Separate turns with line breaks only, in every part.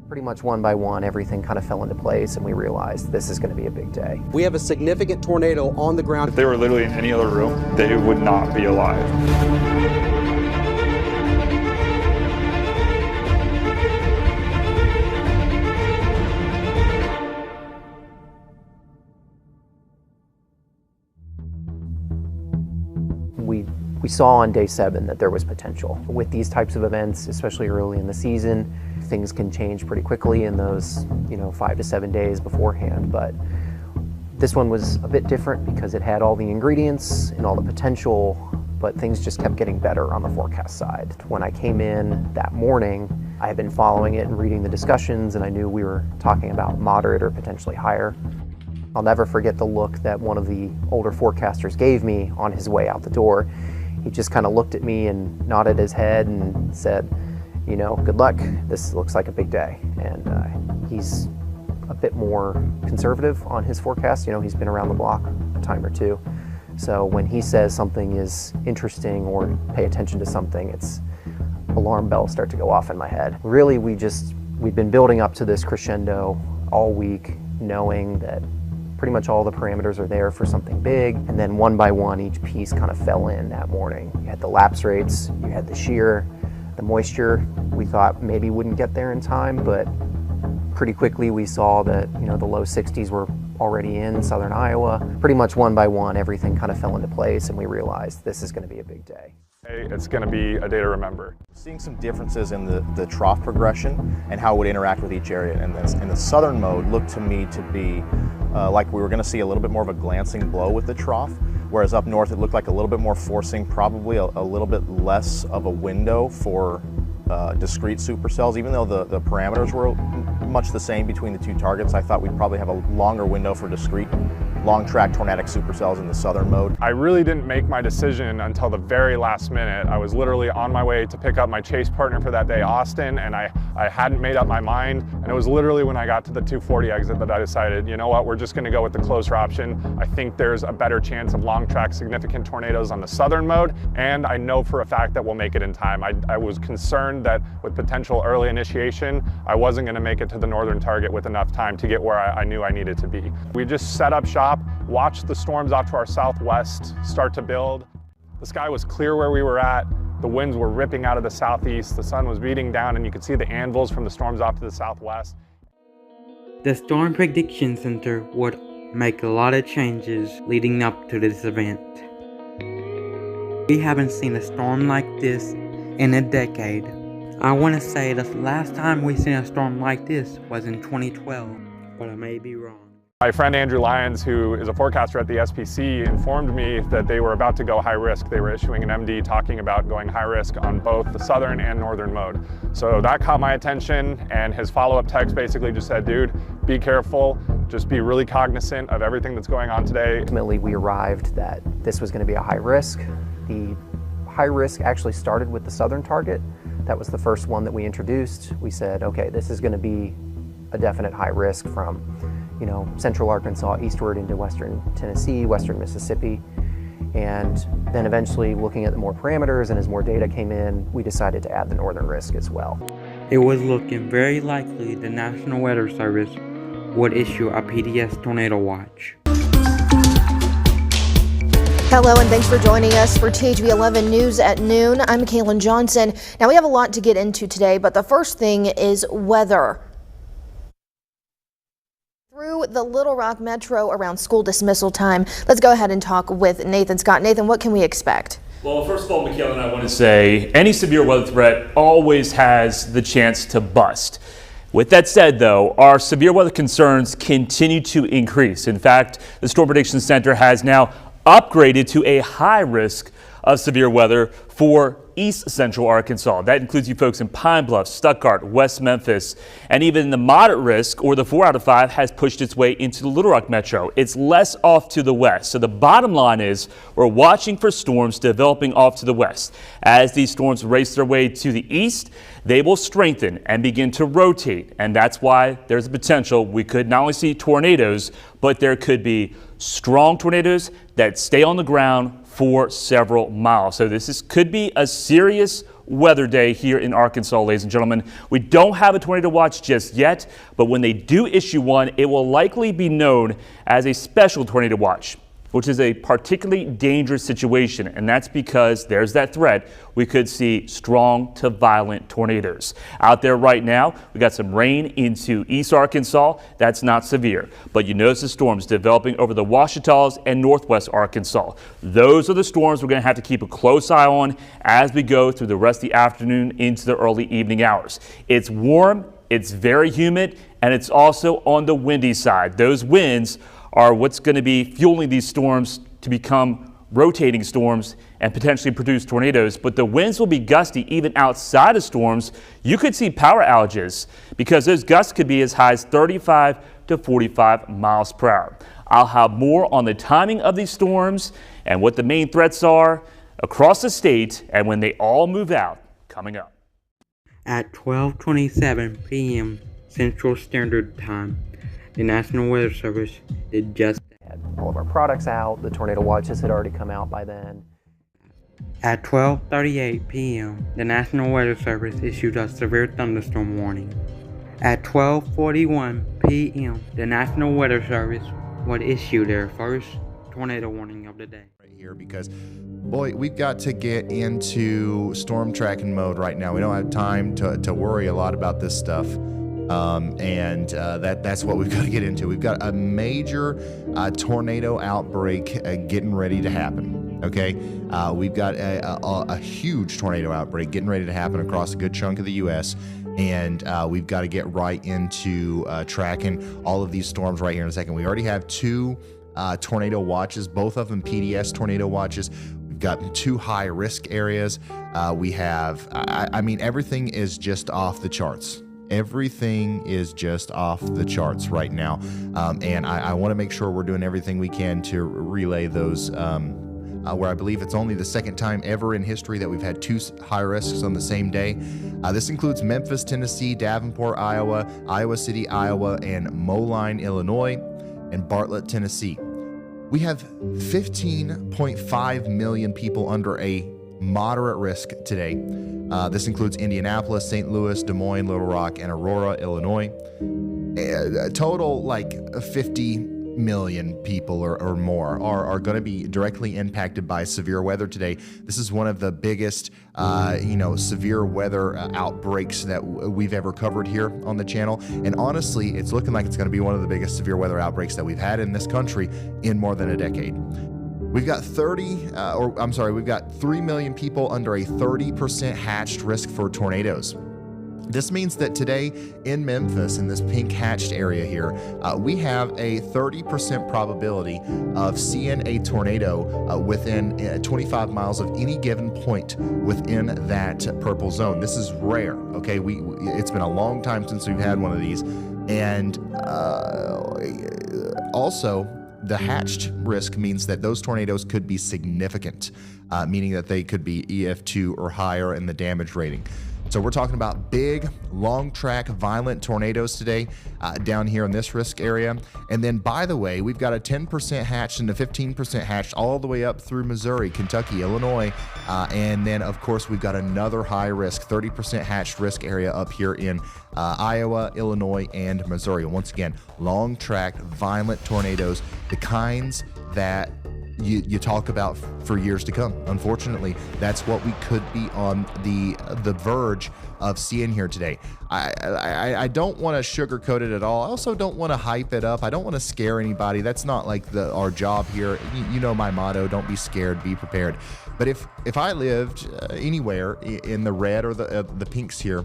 Pretty much one by one, everything kind of fell into place and we realized this is going to be a big day.
We have a significant tornado on the ground.
If they were literally in any other room, they would not be alive.
We saw on day 7 that there was potential. With these types of events, especially early in the season, things can change pretty quickly in those 5 to 7 days beforehand. But this one was a bit different because it had all the ingredients and all the potential, but things just kept getting better on the forecast side. When I came in that morning, I had been following it and reading the discussions, and I knew we were talking about moderate or potentially higher. I'll never forget the look that one of the older forecasters gave me on his way out the door. He just kind of looked at me and nodded his head and said, good luck, this looks like a big day. And he's a bit more conservative on his forecast. He's been around the block a time or two. So when he says something is interesting or pay attention to something, it's alarm bells start to go off in my head. Really, we've been building up to this crescendo all week, knowing that pretty much all the parameters are there for something big, and then one by one each piece kind of fell in that morning. You had the lapse rates, you had the shear, the moisture. We thought maybe wouldn't get there in time, but pretty quickly we saw that the low 60s were already in southern Iowa. Pretty much one by one everything kind of fell into place and we realized this is going to be a big day.
It's going to be a day to remember.
Seeing some differences in the trough progression and how it would interact with each area. And the southern mode looked to me to be like we were going to see a little bit more of a glancing blow with the trough, whereas up north it looked like a little bit more forcing, probably a little bit less of a window for discrete supercells. Even though the parameters were much the same between the two targets, I thought we'd probably have a longer window for discrete long-track tornadic supercells in the southern mode.
I really didn't make my decision until the very last minute. I was literally on my way to pick up my chase partner for that day, Austin, and I hadn't made up my mind. And it was literally when I got to the 240 exit that I decided, you know what, we're just gonna go with the closer option. I think there's a better chance of long-track significant tornadoes on the southern mode, and I know for a fact that we'll make it in time. I was concerned that with potential early initiation, I wasn't gonna make it to the northern target with enough time to get where I knew I needed to be. We just set up shop, watched the storms off to our southwest start to build. The sky was clear where we were at. The winds were ripping out of the southeast. The sun was beating down and you could see the anvils from the storms off to the southwest.
The Storm Prediction Center would make a lot of changes leading up to this event. We haven't seen a storm like this in a decade. I want to say the last time we seen a storm like this was in 2012, but I may be wrong.
My friend Andrew Lyons, who is a forecaster at the SPC, informed me that they were about to go high risk. They were issuing an MD talking about going high risk on both the southern and northern mode. So that caught my attention, and his follow-up text basically just said, dude, be careful, just be really cognizant of everything that's going on today.
Ultimately, we arrived that this was going to be a high risk. The high risk actually started with the southern target. That was the first one that we introduced. We said, okay, this is going to be a definite high risk from central Arkansas eastward into western Tennessee, western Mississippi. And then eventually looking at the more parameters and as more data came in, we decided to add the northern risk as well.
It was looking very likely the National Weather Service would issue a PDS tornado watch.
Hello and thanks for joining us for THV 11 News at noon. I'm Kaylin Johnson. Now we have a lot to get into today, but the first thing is weather. Through the Little Rock Metro around school dismissal time. Let's go ahead and talk with Nathan Scott. Nathan, what can we expect?
Well, first of all, Mikhail and I want to say any severe weather threat always has the chance to bust. With that said, though, our severe weather concerns continue to increase. In fact, the Storm Prediction Center has now upgraded to a high risk of severe weather for east central Arkansas. That includes you folks in Pine Bluff, Stuttgart, West Memphis, and even the moderate risk, or the 4 out of 5, has pushed its way into the Little Rock Metro. It's less off to the west. So the bottom line is we're watching for storms developing off to the west. As these storms race their way to the east, they will strengthen and begin to rotate. And that's why there's a potential we could not only see tornadoes, but there could be strong tornadoes that stay on the ground for several miles. So this could be a serious weather day here in Arkansas, ladies and gentlemen. We don't have a tornado watch just yet, but when they do issue one, it will likely be known as a special tornado watch, which is a particularly dangerous situation, and that's because there's that threat. We could see strong to violent tornadoes. Out there right now, we got some rain into East Arkansas. That's not severe, but you notice the storms developing over the Ouachitas and Northwest Arkansas. Those are the storms we're going to have to keep a close eye on as we go through the rest of the afternoon into the early evening hours. It's warm, it's very humid, and it's also on the windy side. Those winds are what's going to be fueling these storms to become rotating storms and potentially produce tornadoes. But the winds will be gusty even outside of storms. You could see power outages because those gusts could be as high as 35 to 45 miles per hour. I'll have more on the timing of these storms and what the main threats are across the state and when they all move out coming up.
At 12:27 p.m. Central Standard Time, the National Weather Service did just
Had all of our products out. The tornado watches had already come out by then.
At 12:38 p.m., the National Weather Service issued a severe thunderstorm warning. At 12:41 p.m., the National Weather Service would issue their first tornado warning of the day.
Right here, because boy, we've got to get into storm tracking mode right now. We don't have time to worry a lot about this stuff. That's what we've got to get into. We've got a major tornado outbreak getting ready to happen. Okay, we've got a huge tornado outbreak getting ready to happen across a good chunk of the U.S. And we've got to get right into tracking all of these storms right here in a second. We already have two tornado watches, both of them PDS tornado watches. We've got two high risk areas. We have, I mean, everything is just off the charts. Everything is just off the charts right now. And I want to make sure we're doing everything we can to relay those, where I believe it's only the second time ever in history that we've had two high risks on the same day. This includes Memphis, Tennessee, Davenport, Iowa, Iowa City, Iowa, and Moline, Illinois, and Bartlett, Tennessee. We have 15.5 million people under a moderate risk today. This includes Indianapolis, St. Louis, Des Moines, Little Rock, and Aurora, Illinois. A total like 50 million people or more are going to be directly impacted by severe weather today. This is one of the biggest, severe weather outbreaks that we've ever covered here on the channel. And honestly, it's looking like it's going to be one of the biggest severe weather outbreaks that we've had in this country in more than a decade. We've got 3 million people under a 30% hatched risk for tornadoes. This means that today in Memphis, in this pink hatched area here, we have a 30% probability of seeing a tornado within 25 miles of any given point within that purple zone. This is rare, okay? It's been a long time since we've had one of these. And also, the hatched risk means that those tornadoes could be significant, meaning that they could be EF2 or higher in the damage rating. So we're talking about big, long track, violent tornadoes today down here in this risk area. And then, by the way, we've got a 10% hatched and a 15% hatched all the way up through Missouri, Kentucky, Illinois. And then, of course, we've got another high risk, 30% hatched risk area up here in Iowa, Illinois, and Missouri. And once again, long track, violent tornadoes, the kinds that you talk about for years to come. Unfortunately, that's what we could be on the verge of seeing here today. I don't want to sugarcoat it at all. I also don't want to hype it up. I don't want to scare anybody. That's not like our job here. You know my motto: don't be scared, be prepared. But if I lived anywhere in the red or the pinks here,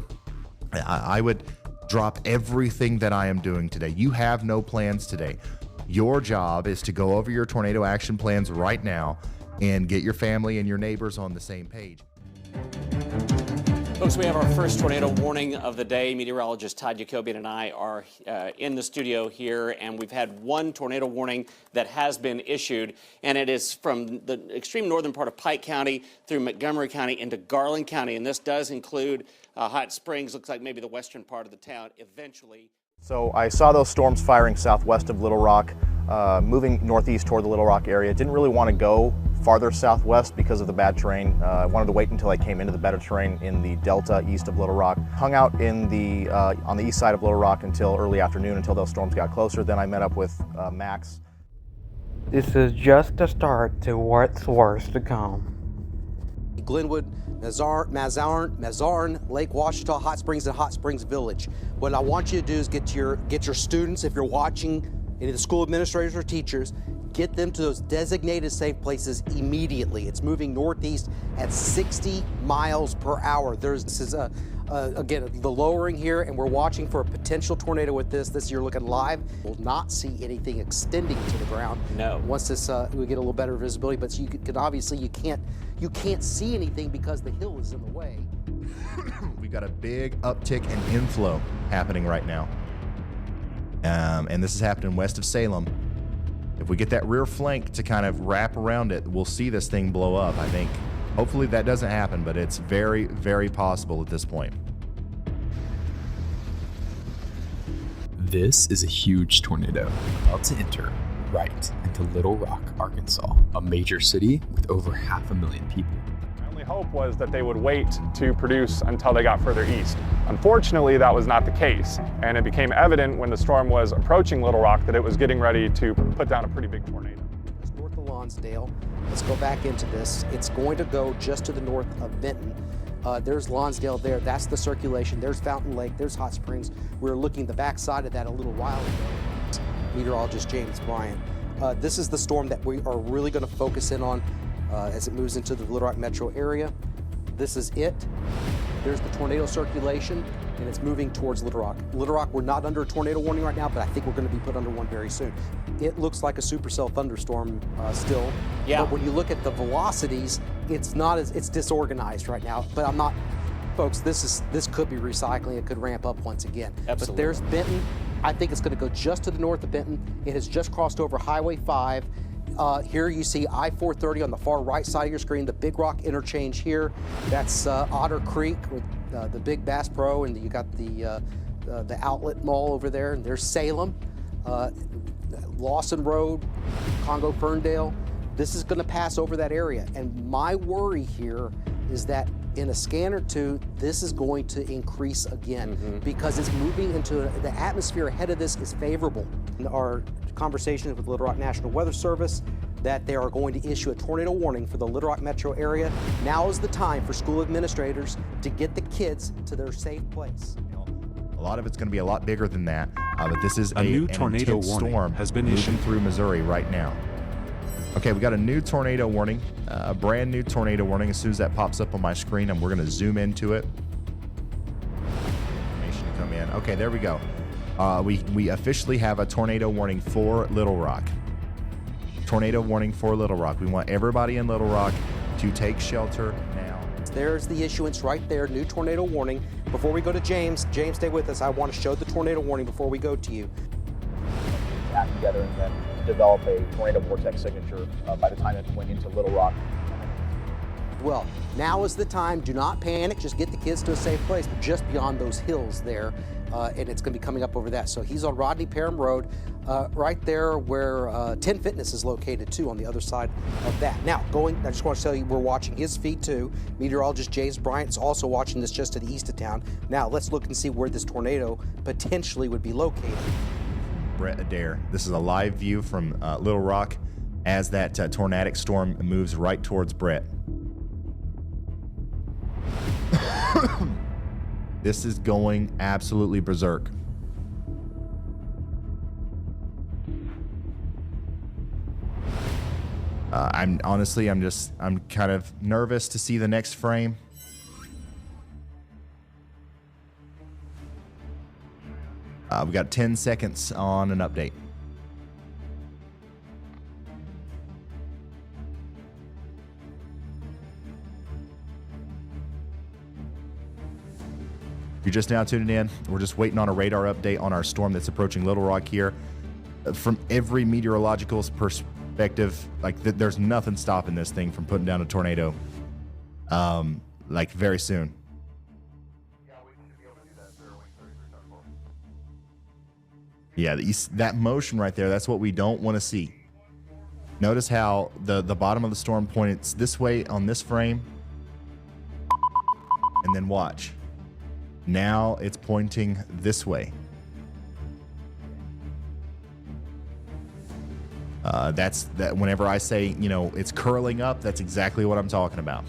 I would drop everything that I am doing today. You have no plans today. Your job is to go over your tornado action plans right now and get your family and your neighbors on the same page.
Folks, we have our first tornado warning of the day. Meteorologist Todd Jacobian and I are in the studio here, and we've had one tornado warning that has been issued, and it is from the extreme northern part of Pike County through Montgomery County into Garland County, and this does include Hot Springs. Looks like maybe the western part of the town eventually.
So I saw those storms firing southwest of Little Rock, moving northeast toward the Little Rock area. Didn't really want to go farther southwest because of the bad terrain. I wanted to wait until I came into the better terrain in the delta east of Little Rock. Hung out in the on the east side of Little Rock until early afternoon, until those storms got closer. Then I met up with Max.
This is just a start to what's worse to come.
Glenwood, Mazarn, Lake Washita, Hot Springs, and Hot Springs Village. What I want you to do is get your students, if you're watching, any of the school administrators or teachers, get them to those designated safe places immediately. It's moving northeast at 60 miles per hour. This is again, the lowering here, and we're watching for a potential tornado with this. You're looking live. We'll not see anything extending to the ground.
No.
Once this, we get a little better visibility, but you can obviously, you can't see anything because the hill is in the way.
We've got a big uptick in inflow happening right now. And this is happening west of Salem. If we get that rear flank to kind of wrap around it, we'll see this thing blow up, I think. Hopefully that doesn't happen, but it's very, very possible at this point.
This is a huge tornado about to enter right into Little Rock, Arkansas, a major city with over 500,000 people.
My only hope was that they would wait to produce until they got further east. Unfortunately, that was not the case, and it became evident when the storm was approaching Little Rock that it was getting ready to put down a pretty big tornado.
It's north of Lonsdale. Let's go back into this. It's going to go just to the north of Benton. There's Lonsdale there. That's the circulation. There's Fountain Lake. There's Hot Springs. We were looking the backside of that a little while ago. Meteorologist James Bryant. This is the storm that we are really going to focus in on as it moves into the Little Rock metro area. This is it. There's the tornado circulation, and it's moving towards Little Rock. Little Rock, we're not under a tornado warning right now, but I think we're going to be put under one very soon. It looks like a supercell thunderstorm still.
Yeah.
But when you look at the velocities, it's disorganized right now. But I'm not, folks. This could be recycling. It could ramp up once again.
Absolutely.
But there's Benton. I think it's going to go just to the north of Benton. It has just crossed over Highway 5. Here you see I-430 on the far right side of your screen, the Big Rock interchange here. That's Otter Creek with the Big Bass Pro, and you got the outlet mall over there. And there's Salem, Lawson Road, Congo Ferndale. This is going to pass over that area. And my worry here is that in a scan or two, this is going to increase again because it's moving into the atmosphere ahead of this is favorable. In our conversations with Little Rock National Weather Service, that they are going to issue a tornado warning for the Little Rock metro area. Now is the time for school administrators to get the kids to their safe place.
A lot of it's going to be a lot bigger than that, but this is
a new tornado
warning
storm has been
moving
issued
through Missouri right now. Okay, we got a new tornado warning, a brand new tornado warning. As soon as that pops up on my screen, we're going to zoom into it. Information to come in. Okay, there we go. We officially have a tornado warning for Little Rock. Tornado warning for Little Rock. We want everybody in Little Rock to take shelter now.
There's the issuance right there, new tornado warning. Before we go to James, stay with us. I want to show the tornado warning before we go to you.
Act together and then develop a tornado vortex signature by the time it went into Little Rock.
Well, now is the time. Do not panic. Just get the kids to a safe place, just beyond those hills there, and it's going to be coming up over that. So he's on Rodney Parham Road, right there where 10 Fitness is located too, on the other side of that. Now, I just want to tell you, we're watching his feed too. Meteorologist James Bryant is also watching this just to the east of town. Now, let's look and see where this tornado potentially would be located.
Brett Adair. This is a live view from Little Rock as that tornadic storm moves right towards Brett. This is going absolutely berserk. I'm kind of nervous to see the next frame. We got 10 seconds on an update. If you're just now tuning in, we're just waiting on a radar update on our storm that's approaching Little Rock here. From every meteorological perspective, there's nothing stopping this thing from putting down a tornado, very soon. Yeah, that motion right there, that's what we don't want to see. Notice how the bottom of the storm points this way on this frame. And then watch. Now it's pointing this way. That's that. Whenever I say, you know, it's curling up, that's exactly what I'm talking about.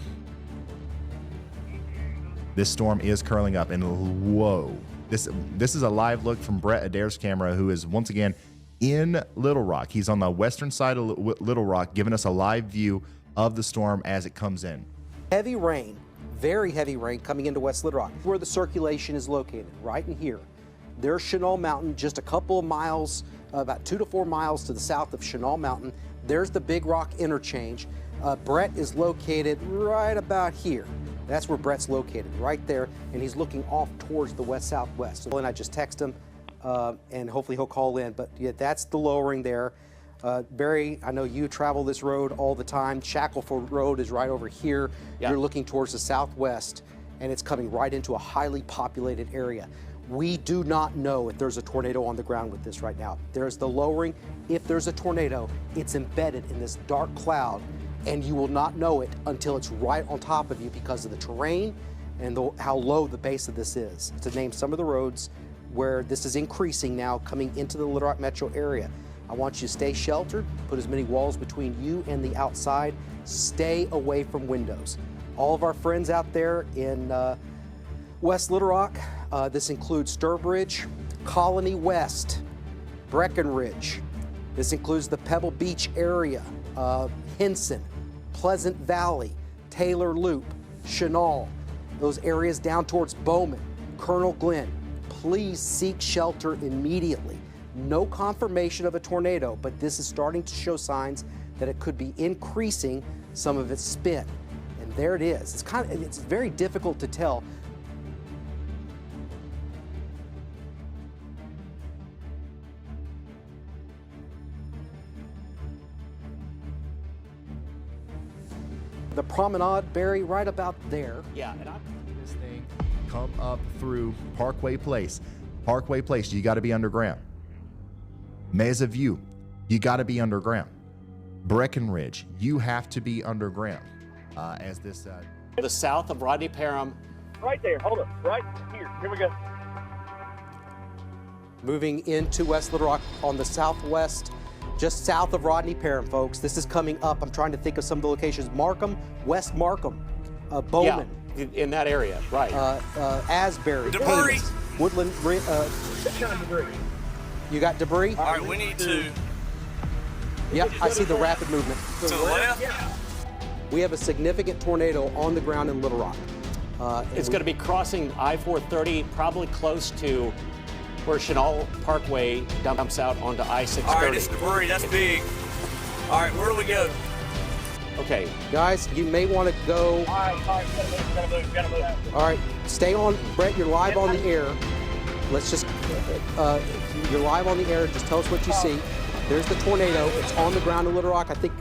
This storm is curling up, and whoa. This is a live look from Brett Adair's camera, who is once again in Little Rock. He's on the western side of Little Rock, giving us a live view of the storm as it comes in.
Heavy rain, very heavy rain coming into West Little Rock, where the circulation is located, right in here. There's Chenal Mountain, just a couple of miles, about 2 to 4 miles to the south of Chenal Mountain. There's the Big Rock interchange. Brett is located right about here. That's where Brett's located, right there, and he's looking off towards the west-southwest. So, and I just text him, and hopefully he'll call in. But yeah, that's the lowering there. Barry, I know you travel this road all the time. Shackleford Road is right over here. Yep. You're looking towards the southwest, and it's coming right into a highly populated area. We do not know if there's a tornado on the ground with this right now. There's the lowering. If there's a tornado, it's embedded in this dark cloud, and you will not know it until it's right on top of you because of the terrain and how low the base of this is. To name some of the roads where this is increasing now coming into the Little Rock metro area. I want you to stay sheltered, put as many walls between you and the outside, stay away from windows. All of our friends out there in West Little Rock, this includes Sturbridge, Colony West, Breckenridge. This includes the Pebble Beach area, Henson, Pleasant Valley, Taylor Loop, Chenal, those areas down towards Bowman, Colonel Glenn. Please seek shelter immediately. No confirmation of a tornado, but this is starting to show signs that it could be increasing some of its spin. And there it is. It's very difficult to tell. The promenade, Barry, right about there.
Yeah, and
this thing come up through Parkway Place. Parkway Place, you got to be underground. Mesa View, you got to be underground. Breckenridge, you have to be underground. As this
the south of Rodney Parham.
Right there, hold up, right here. Here we go.
Moving into West Little Rock on the southwest, just south of Rodney Parham, folks. This is coming up. I'm trying to think of some of the locations. Markham, West Markham, Bowman.
Yeah, in that area, right.
Asbury,
Debris.
Davis, Woodland.
Debris.
You got debris?
All right, we need to.
Yep, I see the rapid movement.
To the left?
Yeah. We have a significant tornado on the ground in Little Rock.
It's going to be crossing I-430, probably close to where Chenal Parkway dumps out onto I-630.
All right, it's debris. That's big. All right, where do we go?
Okay, guys, you may want to go.
All right, gotta move.
All right, stay on. Brett, you're live on the air. Let's just, you're live on the air. Just tell us what you see. There's the tornado. It's on the ground in Little Rock. I think,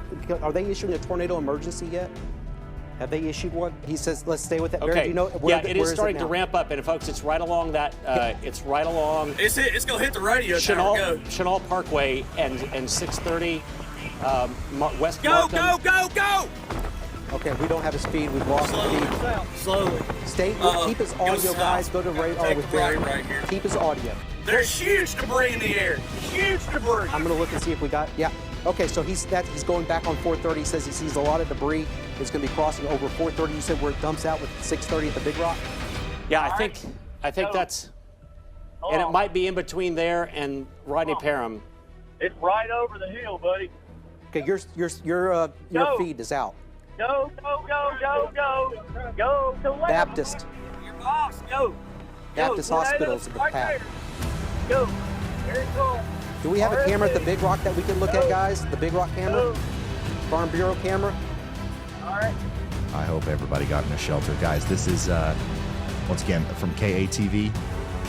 are they issuing a tornado emergency yet? Have they issued one? He says, let's stay with that.
Okay.
Barry, do you know
it is starting to ramp up, and folks, it's right along that. It's right along.
It's gonna hit the radio.
Chenal Parkway and 630 West.
Go.
Okay, we don't have a speed. We've lost speed.
Slowly.
Stay. Keep his audio, guys. Go to radar with Barry.
Right here.
Keep his audio.
There's huge debris in the air. Huge debris.
I'm gonna look and see if we got. Yeah. Okay, so he's going back on 430. He says he sees a lot of debris. It's going to be crossing over 430. You said where it dumps out with 630 at the Big Rock?
Yeah, I think that's, and it might be in between there and Rodney Parham.
It's right over the hill, buddy.
Okay, your feed is out.
Go to left.
Baptist.
Your boss, go.
Baptist Hospital's in the
right
path.
There. Go. Very cool.
Do we have a camera at the Big Rock that we can look at, guys? The Big Rock camera? Farm Bureau camera?
All right.
I hope everybody got in a shelter. Guys, this is, once again, from KATV.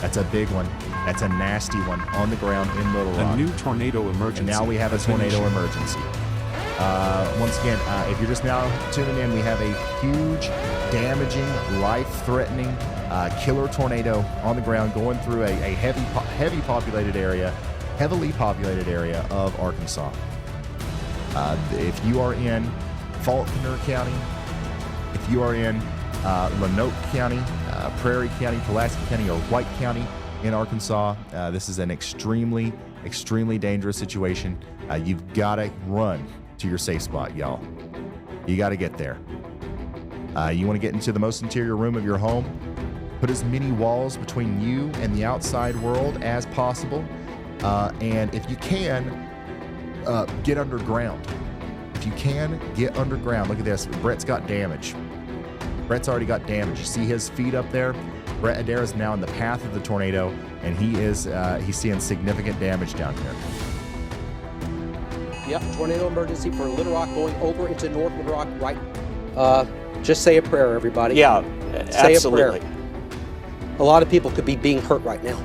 That's a big one. That's a nasty one on the ground in Little Rock.
A new tornado emergency.
And now we have a tornado emergency. Once again, if you're just now tuning in, we have a huge, damaging, life-threatening killer tornado on the ground going through a heavy populated area. heavily populated area of Arkansas. If you are in Faulkner County, if you are in Lonoke County, Prairie County, Pulaski County, or White County in Arkansas, this is an extremely, extremely dangerous situation. You've got to run to your safe spot, y'all. You got to get there. You want to get into the most interior room of your home. Put as many walls between you and the outside world as possible. And if you can, get underground. If you can, get underground. Look at this. Brett's got damage. Brett's already got damage. You see his feet up there? Brett Adair is now in the path of the tornado, and he's seeing significant damage down here.
Yep, tornado emergency for Little Rock going over into North Little Rock, right? Just say a prayer, everybody.
Yeah,
say
absolutely.
A prayer. A lot of people could be being hurt right now.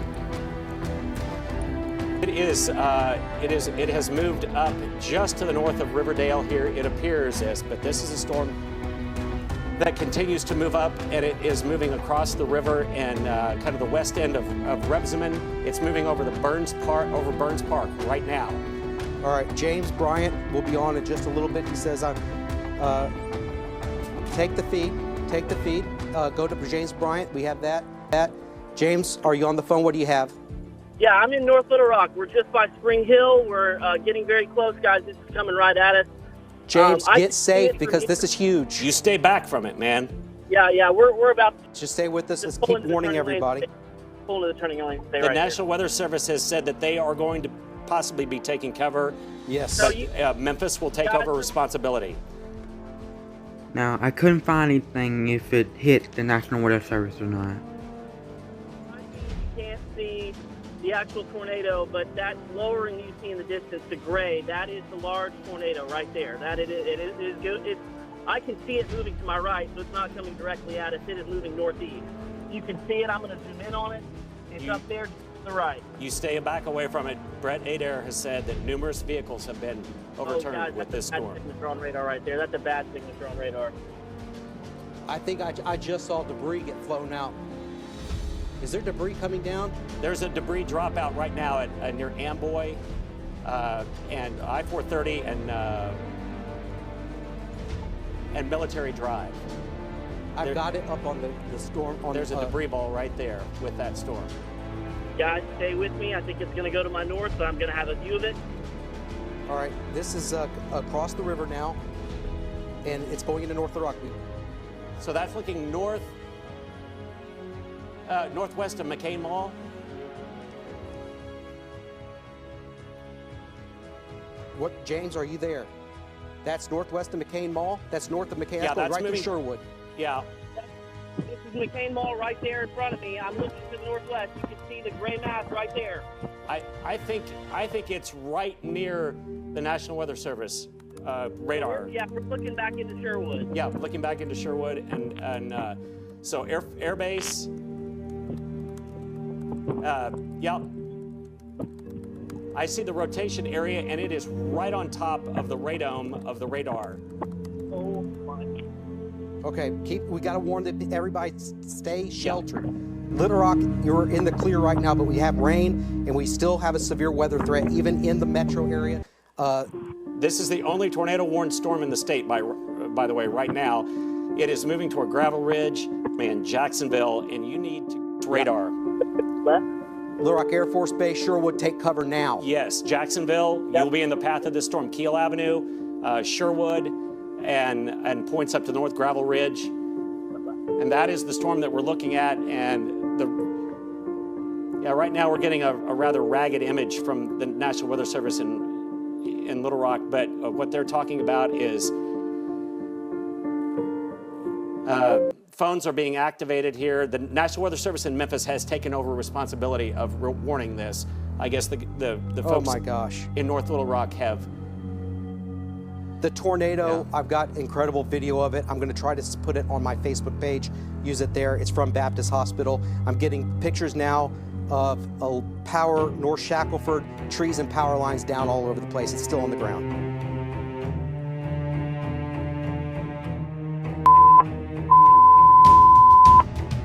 It has moved up just to the north of Riverdale here. It appears as, but this is a storm that continues to move up, and it is moving across the river and kind of the west end of Rebsamen. It's moving over Burns Park right now.
All right, James Bryant will be on in just a little bit. He says, take the feed, go to James Bryant. We have that. James, are you on the phone? What do you have?
Yeah, I'm in North Little Rock. We're just by Spring Hill. We're getting very close, guys. This is coming right at us.
James, get safe because this is huge.
You stay back from it, man.
Yeah, we're about to
just stay with us. Let's keep warning everybody.
Pull into the turning lane. Stay
the
right
National Weather Service has said that they are going to possibly be taking cover.
Yes.
But Memphis will take over responsibility.
Now, I couldn't find anything if it hit the National Weather Service or not.
You can't see the actual tornado, but that lowering you see in the distance, the gray, that is the large tornado right there. That it is good. I can see it moving to my right, so it's not coming directly at us. It is moving northeast. You can see it. I'm going to zoom in on it. It's up there to the right.
You stay back away from it. Brett Adair has said that numerous vehicles have been overturned with this storm.
That's a bad signature on radar right there. That's a bad signature on radar.
I think I just saw debris get flown out. Is there debris coming down?
There's a debris dropout right now at near Amboy and I-430 and Military Drive.
I've got it up on the storm.
There's a debris ball right there with that storm.
Guys, stay with me. I think it's going to go to my north, so I'm going to have a view of it.
All right, this is across the river now, and it's going into North Little Rock.
So that's looking north, northwest of McCain Mall.
What, James, are you there? That's northwest of McCain Mall? That's north of McCain?
Yeah,
that's right
moving
to Sherwood.
Yeah.
This is McCain Mall right there in front of me. I'm looking to the northwest. You can see the gray mass right there.
I think it's right near the National Weather Service radar.
Yeah, we're looking back into Sherwood.
Yeah, looking back into Sherwood, and so air base. Yeah. I see the rotation area, and it is right on top of the radome of the radar.
Oh my.
Okay, we got to warn that everybody stay sheltered. Little Rock, you're in the clear right now, but we have rain, and we still have a severe weather threat, even in the metro area.
This is the only tornado-warned storm in the state, by the way, right now. It is moving toward Gravel Ridge, Jacksonville, and you need to radar.
Little Rock Air Force Base, Sherwood, take cover now.
Yes, Jacksonville, you'll be in the path of this storm. Keel Avenue, Sherwood, and points up to North Gravel Ridge. And that is the storm that we're looking at. And right now we're getting a rather ragged image from the National Weather Service in Little Rock. But what they're talking about is phones are being activated here. The National Weather Service in Memphis has taken over responsibility of warning this. I guess the folks
oh my gosh.
in North Little Rock have.
The tornado, yeah. I've got incredible video of it. I'm going to try to put it on my Facebook page, use it there. It's from Baptist Hospital. I'm getting pictures now of a power, North Shackleford, trees and power lines down all over the place. It's still on the ground.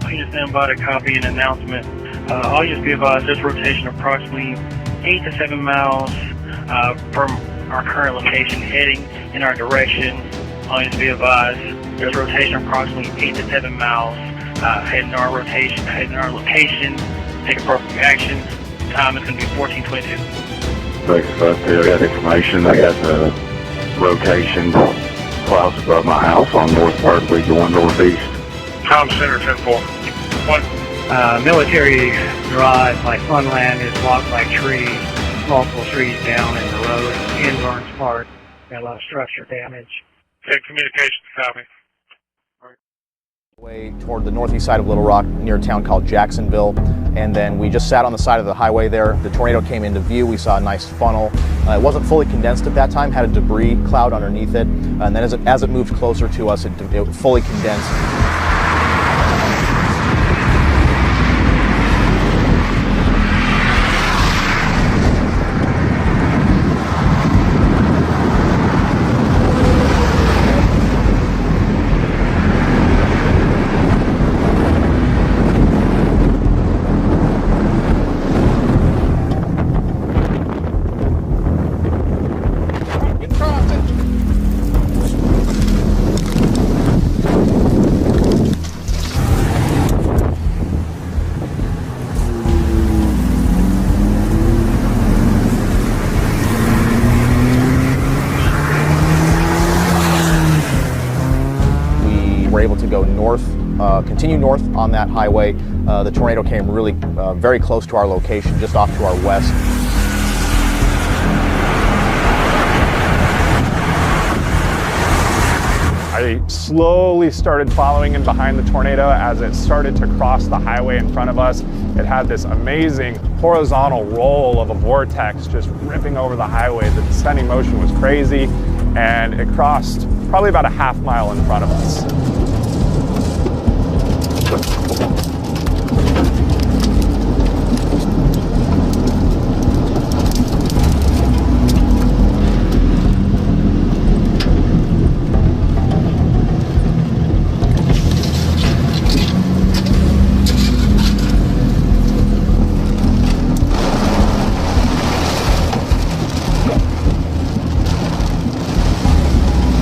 Please stand by to copy an announcement. All units be advised, this rotation approximately 8 to 7 miles from our current location heading in our direction. Please be advised, there's rotation approximately 8 to 7 miles heading to our location, take appropriate action. Time is going to be 14:22.
Thanks, I got information. I got the rotation clouds above my house on North Berkeley going northeast.
Tom Center 10-4. Military Drive by Funland is blocked by trees, multiple trees down in the road. In Burns Park, got a lot of structure damage. Okay, communications, copy.
Way toward the northeast side of Little Rock, near a town called Jacksonville, and then we just sat on the side of the highway there. The tornado came into view. We saw a nice funnel. It wasn't fully condensed at that time, had a debris cloud underneath it, and then as it moved closer to us, it fully condensed. We're able to go north, continue north on that highway. The tornado came really very close to our location, just off to our west.
I slowly started following in behind the tornado as it started to cross the highway in front of us. It had this amazing horizontal roll of a vortex just ripping over the highway. The descending motion was crazy, and it crossed probably about a half mile in front of us.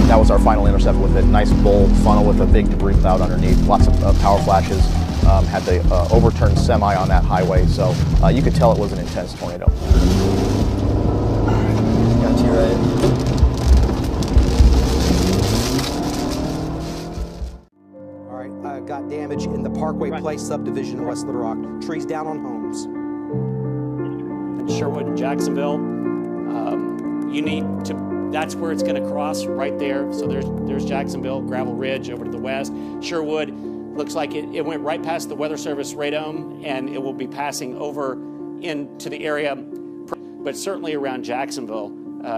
That was our final intercept with it. Nice bold funnel with a big debris cloud underneath. Lots of power flashes. Had the overturned semi on that highway, so you could tell it was an intense tornado.
Got you right.
All right, got damage in the Parkway Place subdivision in West Little Rock. Trees down on homes.
In Sherwood and Jacksonville, you need to. That's where it's going to cross right there. So there's Jacksonville, Gravel Ridge over to the west. Sherwood looks like it went right past the Weather Service radome, and it will be passing over into the area. But certainly around Jacksonville,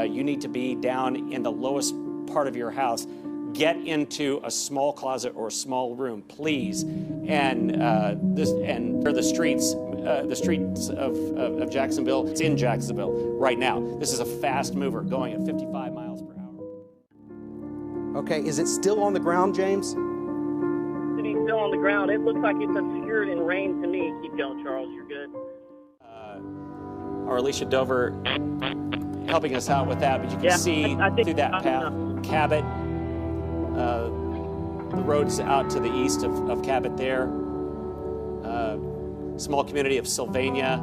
you need to be down in the lowest part of your house. Get into a small closet or a small room, please. And the streets of Jacksonville. It's in Jacksonville right now. This is a fast mover going at 55 miles per hour.
Okay, is it still on the ground, James?
City's still on the ground. It looks like it's obscured in rain to me. Keep going, Charles. You're good.
Our Alicia Dover helping us out with that, but you can see through that path, Cabot. The roads out to the east of Cabot there. Small community of Sylvania.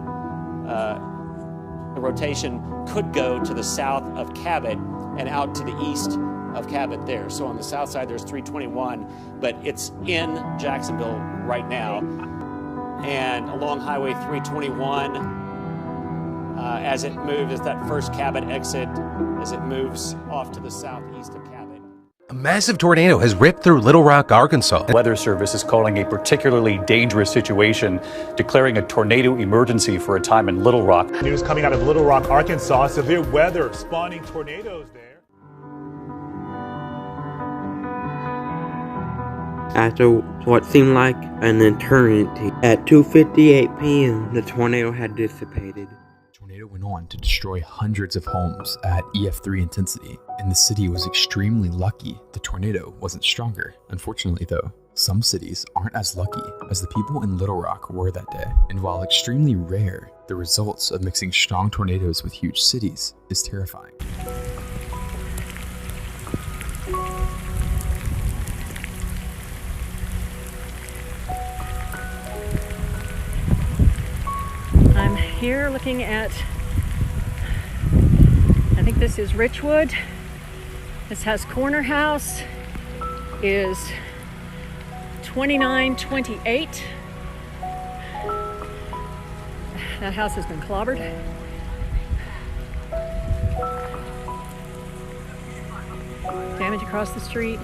The rotation could go to the south of Cabot and out to the east of Cabot there. So on the south side there's 321, but it's in Jacksonville right now. And along Highway 321, as it moves, as that first Cabot exit, as it moves off to the southeast of Cabot.
A massive tornado has ripped through Little Rock, Arkansas. The Weather Service is calling a particularly dangerous situation, declaring a tornado emergency for a time in Little Rock.
News coming out of Little Rock, Arkansas. Severe weather spawning tornadoes there.
After what seemed like an eternity, at 2:58 p.m., the tornado had dissipated.
tornado went on to destroy hundreds of homes at EF3 intensity, and the city was extremely lucky the tornado wasn't stronger. Unfortunately though, some cities aren't as lucky as the people in Little Rock were that day, and while extremely rare, the results of mixing strong tornadoes with huge cities is terrifying.
I'm here looking at, I think this is Richwood. This has corner house, is 2928. That house has been clobbered. Damage across the street,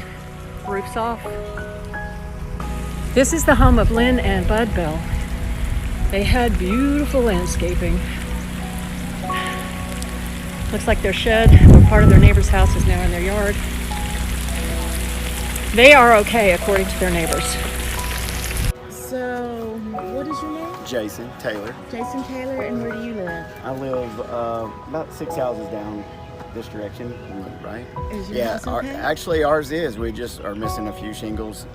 roof's off. This is the home of Lynn and Bud Bell. They had beautiful landscaping. Looks like their shed, or part of their neighbor's house, is now in their yard. They are okay, according to their neighbors.
So, what is your name?
Jason Taylor.
Jason Taylor, and where do you live?
I live about 6 houses down this direction, right?
Is your house okay?
Actually ours is. We just are missing a few shingles.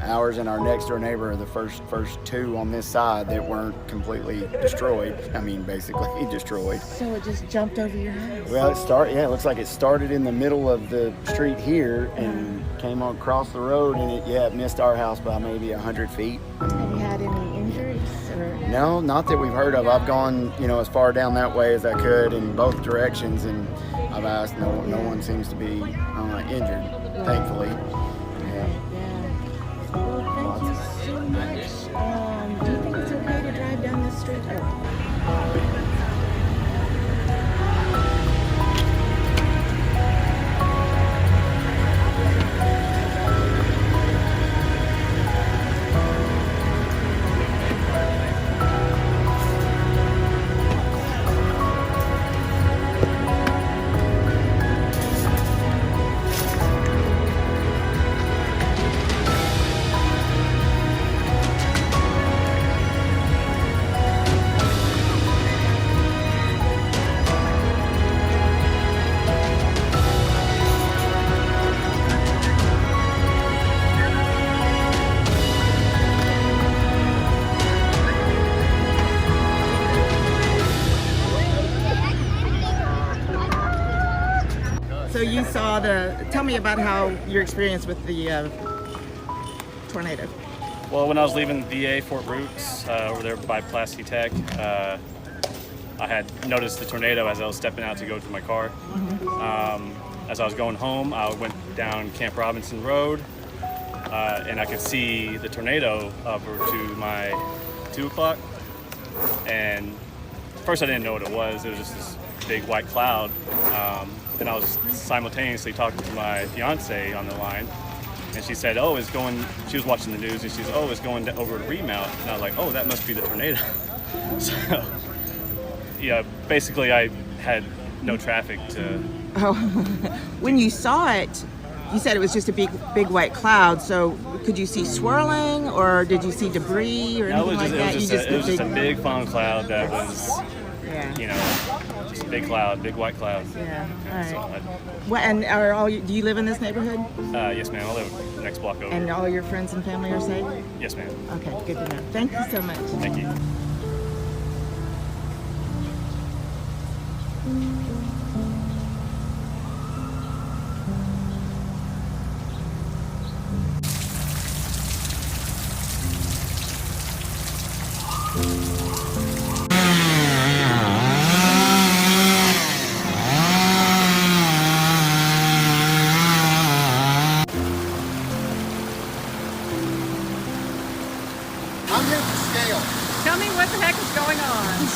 Ours and our next door neighbor are the first two on this side that weren't completely destroyed. I mean, basically destroyed.
So it just jumped over your house?
Well, it looks like it started in the middle of the street here and came across the road, and it missed our house by maybe 100 feet.
Have you had any injuries? Or?
No, not that we've heard of. I've gone, as far down that way as I could in both directions, and I've asked. No one seems to be injured, thankfully.
Well, thank you so much. Do you think it's okay to drive down this street? So you saw tell me about how your experience with the tornado.
Well, when I was leaving VA Fort Brooks over there by Pulaski Tech, I had noticed the tornado as I was stepping out to go to my car. As I was going home, I went down Camp Robinson Road, and I could see the tornado over to my 2 o'clock. And first I didn't know what it was. It was just this big white cloud. And I was simultaneously talking to my fiance on the line, and she said, she was watching the news, and she said, it's going over to Remount. And I was like, that must be the tornado. So, basically I had no traffic to...
Oh, when you saw it, you said it was just a big white cloud, so could you see swirling, or did you see debris, or anything like that?
It was just a big foam cloud that was, just a big cloud, big white cloud.
Yeah, all right. Do you live in this neighborhood?
Yes, ma'am. I live next block over.
And all your friends and family are safe?
Yes, ma'am.
Okay, good to know. Thank you so much.
Thank you.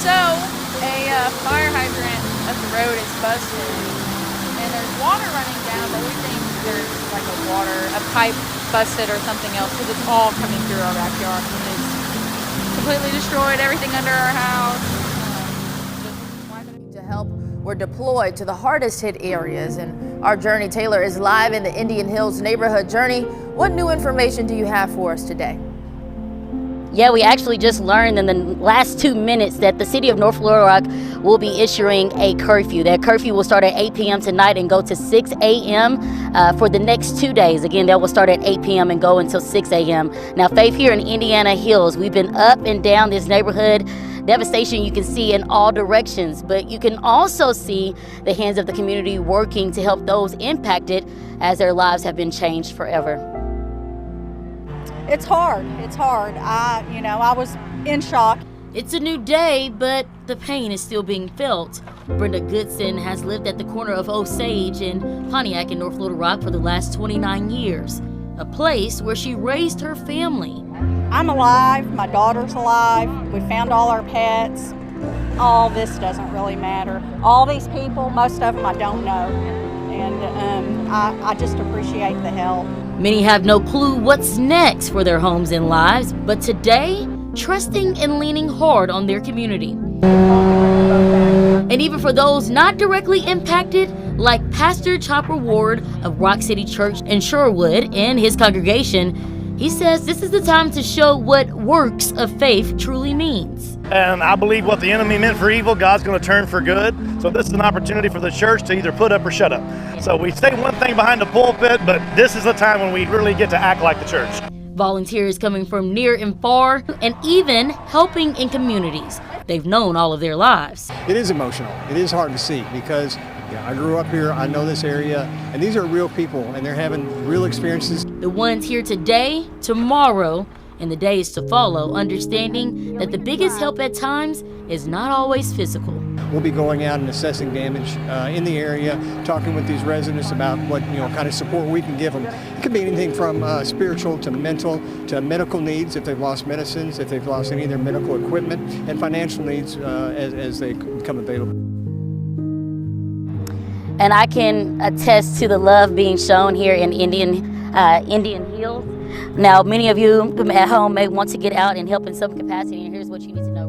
So, a fire hydrant up the road is busted, and there's water running down, but we think there's like a pipe busted or something else, because it's all coming through our backyard, and it's completely destroyed everything under our house.
To help, we're deployed to the hardest hit areas, and our Journey Taylor is live in the Indian Hills neighborhood. Journey, what new information do you have for us today?
Yeah, we actually just learned in the last 2 minutes that the city of North Little Rock will be issuing a curfew. That curfew will start at 8 p.m. tonight and go to 6 a.m. For the next 2 days. Again, that will start at 8 p.m. and go until 6 a.m. Now, Faith, here in Indiana Hills, we've been up and down this neighborhood. Devastation you can see in all directions, but you can also see the hands of the community working to help those impacted as their lives have been changed forever.
It's hard. It's hard. I was in shock.
It's a new day, but the pain is still being felt. Brenda Goodson has lived at the corner of Osage and Pontiac in North Little Rock for the last 29 years, a place where she raised her family.
I'm alive. My daughter's alive. We found all our pets. All this doesn't really matter. All these people, most of them I don't know, and I just appreciate the help.
Many have no clue what's next for their homes and lives, but today, trusting and leaning hard on their community. And even for those not directly impacted, like Pastor Chopper Ward of Rock City Church in Sherwood and his congregation, he says this is the time to show what works of faith truly means.
And I believe what the enemy meant for evil, God's going to turn for good. So this is an opportunity for the church to either put up or shut up. So we say one thing behind the pulpit, but this is the time when we really get to act like the church.
Volunteers coming from near and far, and even helping in communities they've known all of their lives.
It is emotional. It is hard to see because I grew up here, I know this area, and these are real people, and they're having real experiences.
The ones here today, tomorrow, and the days to follow, understanding that the biggest help at times is not always physical.
We'll be going out and assessing damage in the area, talking with these residents about what kind of support we can give them. It could be anything from spiritual to mental to medical needs if they've lost medicines, if they've lost any of their medical equipment, and financial needs as they become available.
And I can attest to the love being shown here in Indian Hills. Now, many of you at home may want to get out and help in some capacity, and here's what you need to know.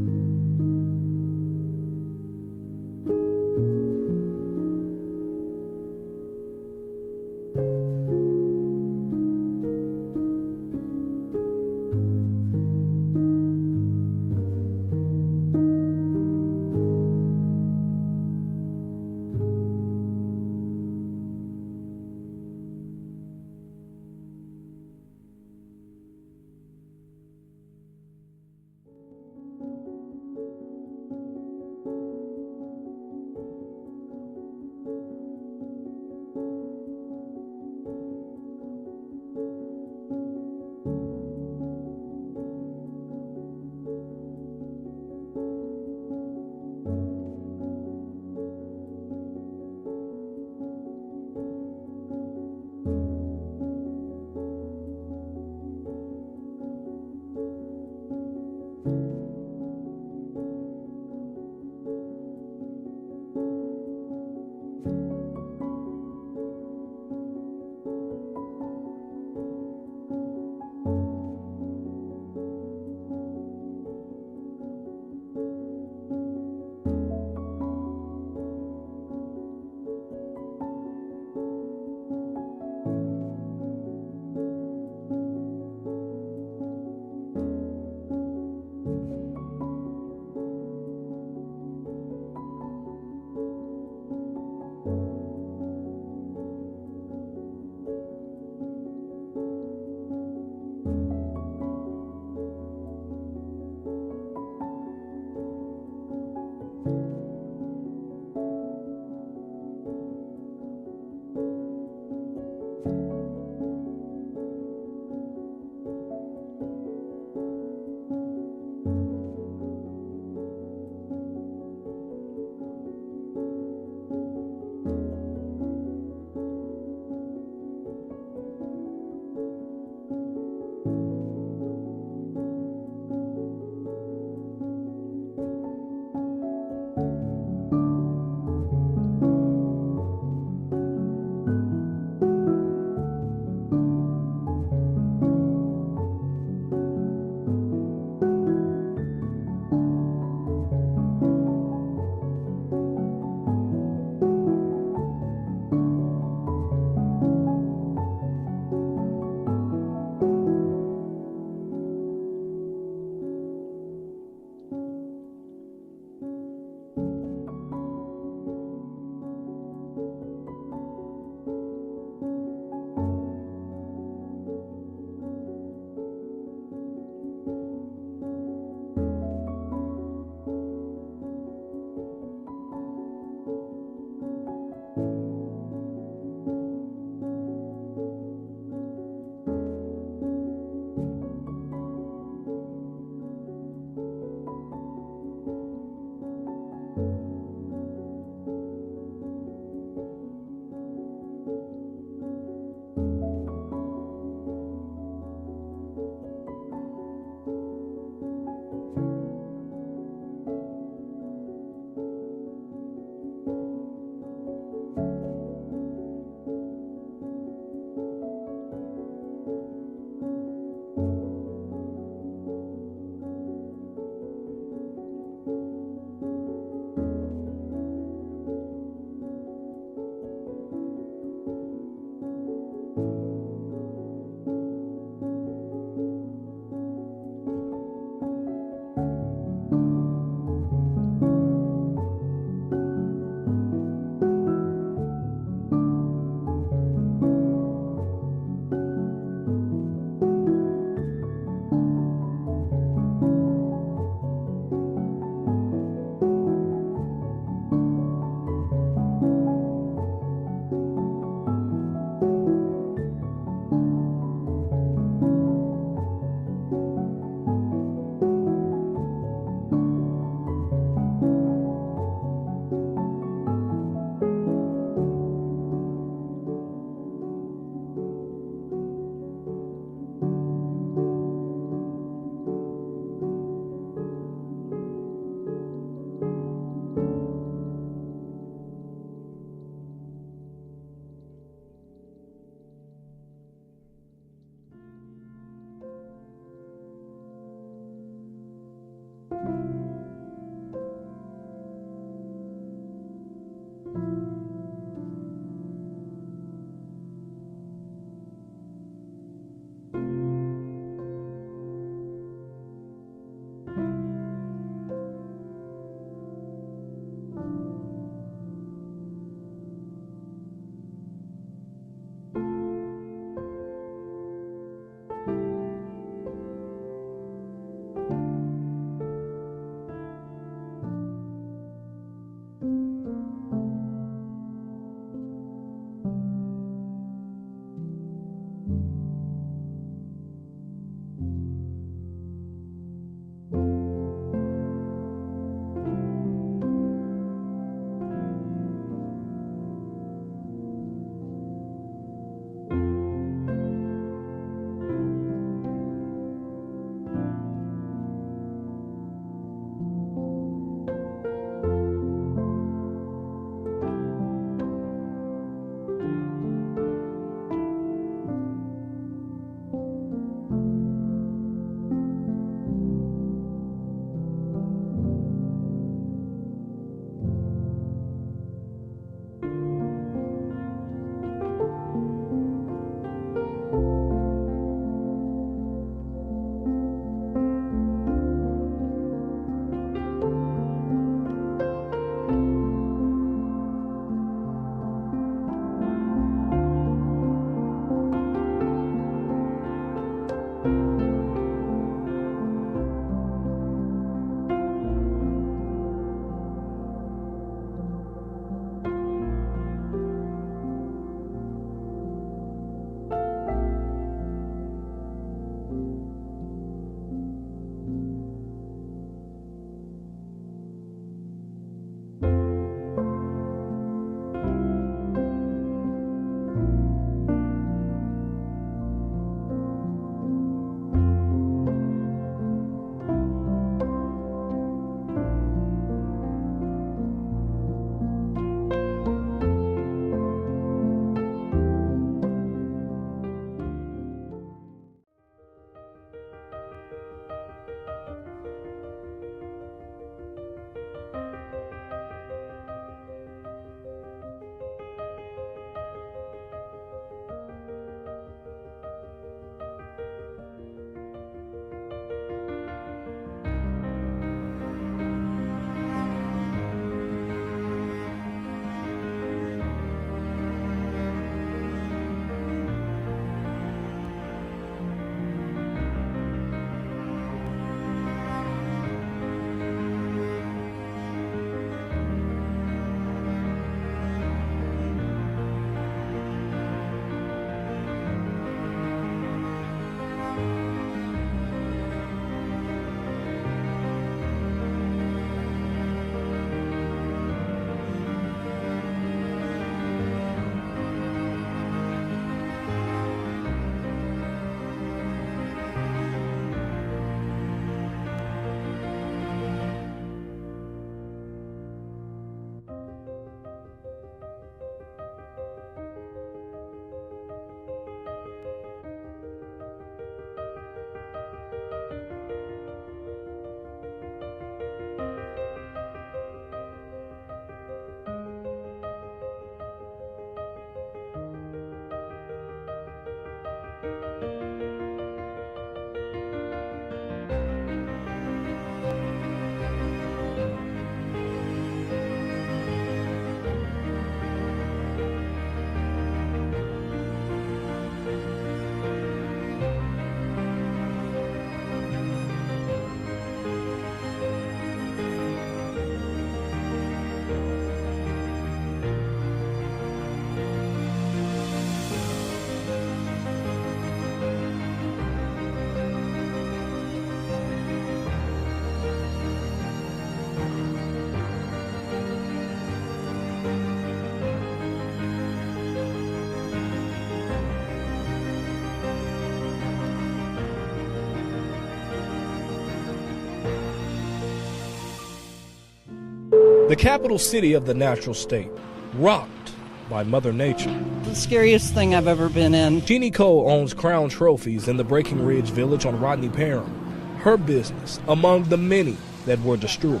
The capital city of the natural state, rocked by Mother Nature.
The scariest thing I've ever been in.
Jeannie Cole owns Crown Trophies in the Breaking Ridge village on Rodney Parham. Her business among the many that were destroyed.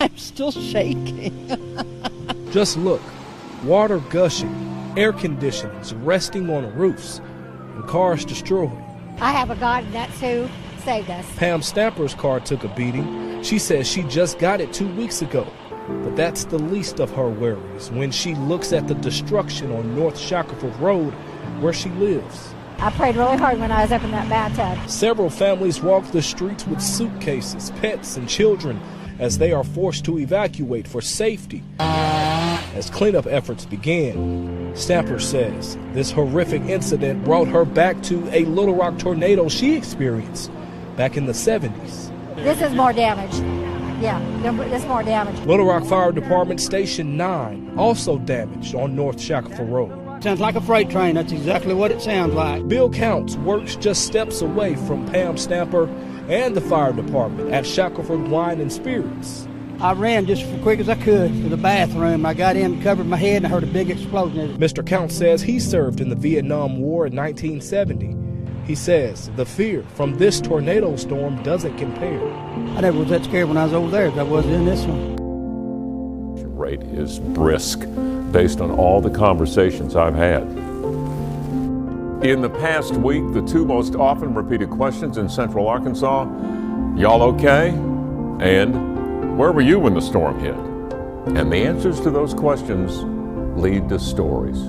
I'm still shaking.
Just look, water gushing, air conditionings resting on roofs, and cars destroyed.
I have a God, and that's who saved us.
Pam Stamper's car took a beating. She says she just got it 2 weeks ago. But that's the least of her worries when she looks at the destruction on North Shackelford Road where she lives.
I prayed really hard when I was up in that bathtub.
Several families walk the streets with suitcases, pets, and children as they are forced to evacuate for safety. As cleanup efforts began, Stamper says this horrific incident brought her back to a Little Rock tornado she experienced back in the 70s.
This is more damage. Yeah, this is more damage.
Little Rock Fire Department Station 9 also damaged on North Shackelford Road.
Sounds like a freight train. That's exactly what it sounds like.
Bill Counts works just steps away from Pam Stamper and the fire department at Shackelford Wine and Spirits.
I ran just as quick as I could to the bathroom. I got in, covered my head, and I heard a big explosion.
Mr. Counts says he served in the Vietnam War in 1970. He says the fear from this tornado storm doesn't compare.
I never was that scared when I was over there as I was in this one.
Rate is brisk based on all the conversations I've had. In the past week, the two most often repeated questions in Central Arkansas, y'all okay? And where were you when the storm hit? And the answers to those questions lead to stories.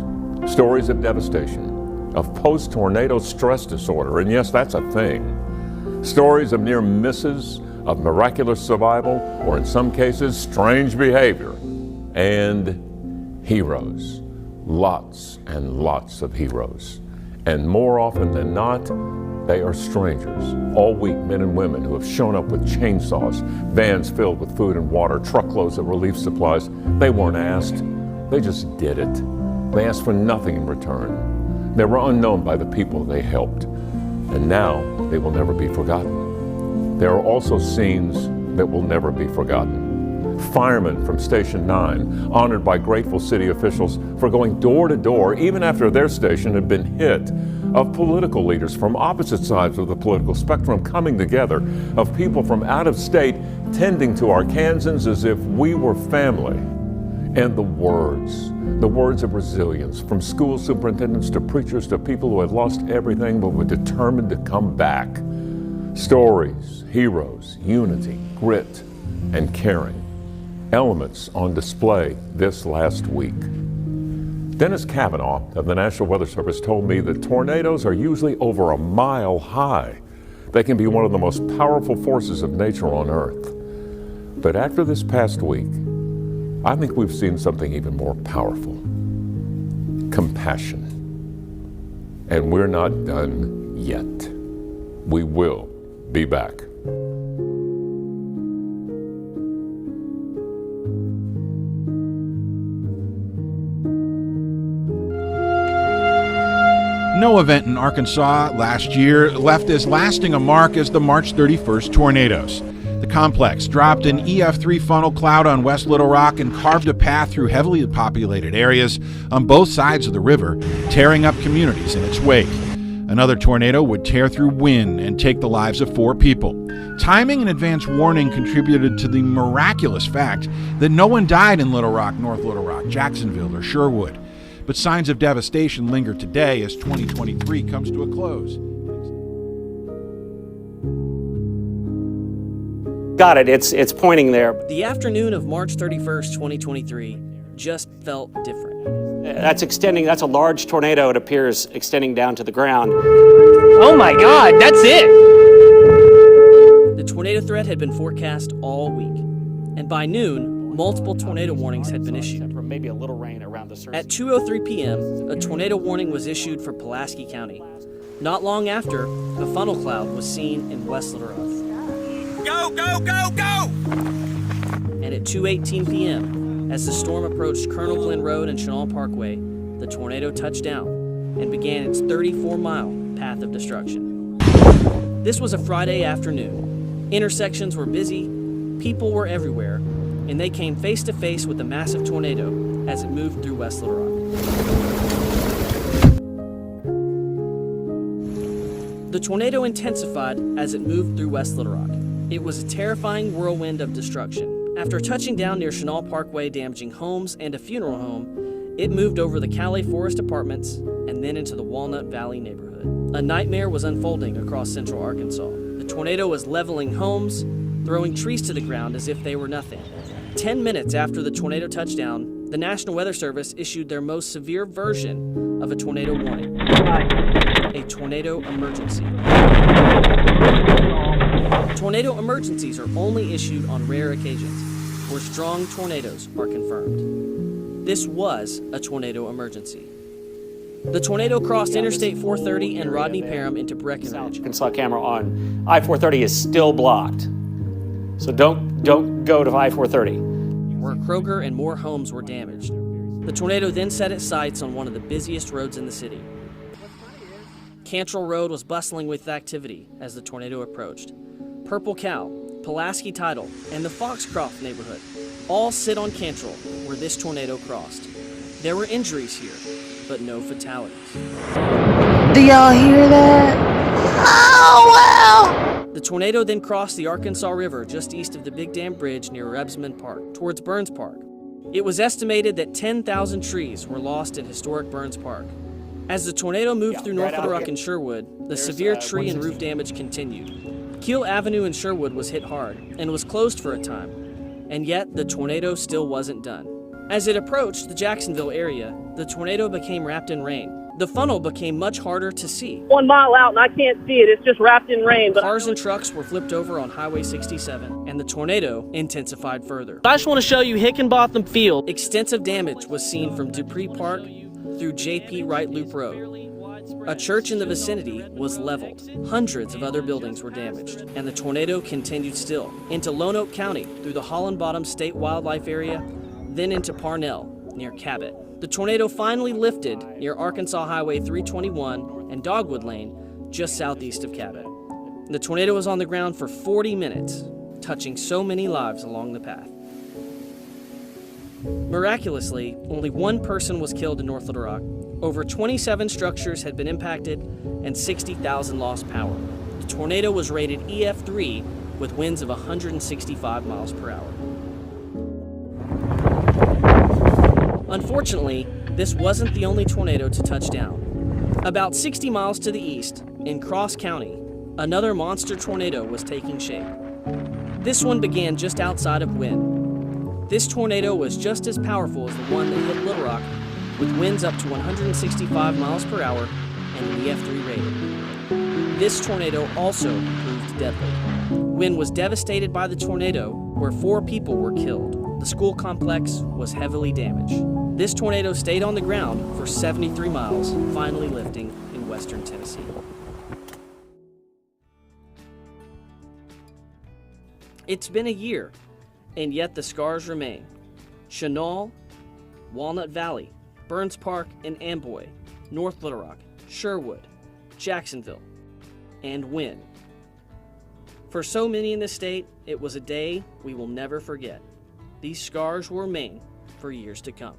Stories of devastation, of post-tornado stress disorder, and yes, that's a thing. Stories of near misses, of miraculous survival, or in some cases, strange behavior. And heroes. Lots and lots of heroes. And more often than not, they are strangers. All week, men and women who have shown up with chainsaws, vans filled with food and water, truckloads of relief supplies. They weren't asked. They just did it. They asked for nothing in return. They were unknown by the people they helped. And now they will never be forgotten. There are also scenes that will never be forgotten. Firemen from Station 9, honored by grateful city officials for going door to door even after their station had been hit. Of political leaders from opposite sides of the political spectrum coming together. Of people from out of state tending to Arkansans as if we were family. And the words of resilience, from school superintendents to preachers to people who had lost everything but were determined to come back. Stories, heroes, unity, grit, and caring. Elements on display this last week. Dennis Kavanaugh of the National Weather Service told me that tornadoes are usually over a mile high. They can be one of the most powerful forces of nature on Earth. But after this past week, I think we've seen something even more powerful. Compassion. And we're not done yet. We will be back.
No event in Arkansas last year left as lasting a mark as the March 31st tornadoes. The complex dropped an EF3 funnel cloud on West Little Rock and carved a path through heavily populated areas on both sides of the river, tearing up communities in its wake. Another tornado would tear through Wynne and take the lives of 4 people. Timing and advance warning contributed to the miraculous fact that no one died in Little Rock, North Little Rock, Jacksonville, or Sherwood. But signs of devastation linger today as 2023 comes to a close.
Got it. It's pointing there.
The afternoon of March 31st, 2023 just felt different.
That's extending. That's a large tornado, it appears, extending down to the ground.
Oh my God, that's it! The tornado threat had been forecast all week. And by noon, multiple tornado warnings had been issued.
Maybe a little rain around the surface.
At 2:03 p.m., a tornado warning was issued for Pulaski County. Not long after, a funnel cloud was seen in West Little Rock.
Go, go, go, go!
And at 2:18 p.m., as the storm approached Colonel Glenn Road and Chenal Parkway, the tornado touched down and began its 34-mile path of destruction. This was a Friday afternoon. Intersections were busy, people were everywhere, and they came face to face with a massive tornado as it moved through West Little Rock. The tornado intensified as it moved through West Little Rock. It was a terrifying whirlwind of destruction. After touching down near Chenal Parkway, damaging homes and a funeral home, it moved over the Calais Forest Apartments and then into the Walnut Valley neighborhood. A nightmare was unfolding across central Arkansas. The tornado was leveling homes, throwing trees to the ground as if they were nothing. 10 minutes after the tornado touchdown, the National Weather Service issued their most severe version of a tornado warning. A tornado emergency. Tornado emergencies are only issued on rare occasions where strong tornadoes are confirmed. This was a tornado emergency. The tornado crossed Interstate 430 and Rodney Parham into Breckenridge.
Arkansas camera on I-430 is still blocked. So don't go to I-430.
Where Kroger and more homes were damaged. The tornado then set its sights on one of the busiest roads in the city. Cantrell Road was bustling with activity as the tornado approached. Purple Cow, Pulaski Title, and the Foxcroft neighborhood all sit on Cantrell where this tornado crossed. There were injuries here, but no fatalities.
Do y'all hear that? Oh, wow!
The tornado then crossed the Arkansas River just east of the Big Dam Bridge near Rebsman Park, towards Burns Park. It was estimated that 10,000 trees were lost at historic Burns Park. As the tornado moved through North Little Rock and Sherwood, the severe tree and roof damage continued. Keel Avenue in Sherwood was hit hard and was closed for a time, and yet the tornado still wasn't done. As it approached the Jacksonville area, the tornado became wrapped in rain. The funnel became much harder to see.
1 mile out and I can't see it. It's just wrapped in rain. But
cars and trucks were flipped over on Highway 67, and the tornado intensified further. I just want to show you Hickenbotham Field. Extensive damage was seen from Dupree Park through J.P. Wright Loop Road. A church in the vicinity was leveled. Hundreds of other buildings were damaged, and the tornado continued still into Lonoke County through the Holland Bottom State Wildlife Area, then into Parnell near Cabot. The tornado finally lifted near Arkansas Highway 321 and Dogwood Lane, just southeast of Cabot. The tornado was on the ground for 40 minutes, touching so many lives along the path. Miraculously, only one person was killed in North Little Rock. Over 27 structures had been impacted and 60,000 lost power. The tornado was rated EF3 with winds of 165 miles per hour. Unfortunately, this wasn't the only tornado to touch down. About 60 miles to the east, in Cross County, another monster tornado was taking shape. This one began just outside of Wynne. This tornado was just as powerful as the one that hit Little Rock, with winds up to 165 miles per hour and an EF3 rating. This tornado also proved deadly. Wynne was devastated by the tornado, where 4 people were killed. The school complex was heavily damaged. This tornado stayed on the ground for 73 miles, finally lifting in western Tennessee. It's been a year, and yet the scars remain. Chenal, Walnut Valley, Burns Park and Amboy, North Little Rock, Sherwood, Jacksonville, and Wynne. For so many in the state, it was a day we will never forget. These scars will remain for years to come.